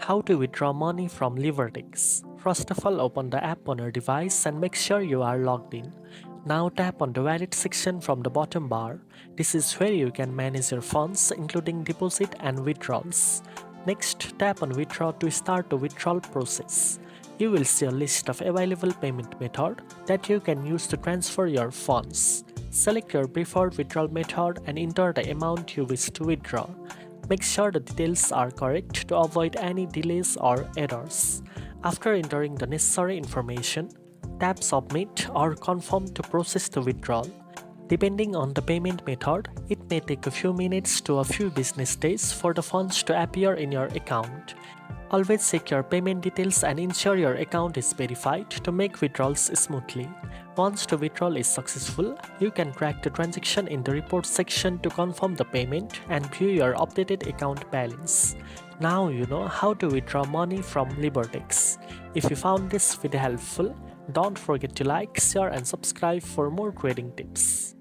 How to withdraw money from Libertex. First of all, open the app on your device and make sure you are logged in. Now tap on the wallet section from the bottom bar. This is where you can manage your funds including deposit and withdrawals. Next, tap on withdraw to start the withdrawal process. You will see a list of available payment method that you can use to transfer your funds. Select your preferred withdrawal method and enter the amount you wish to withdraw. Make sure the details are correct to avoid any delays or errors. After entering the necessary information, tap Submit or Confirm to process the withdrawal. Depending on the payment method, it may take a few minutes to a few business days for the funds to appear in your account. Always check your payment details and ensure your account is verified to make withdrawals smoothly. Once the withdrawal is successful, you can track the transaction in the report section to confirm the payment and view your updated account balance. Now you know how to withdraw money from Libertex. If you found this video helpful, don't forget to like, share and subscribe for more trading tips.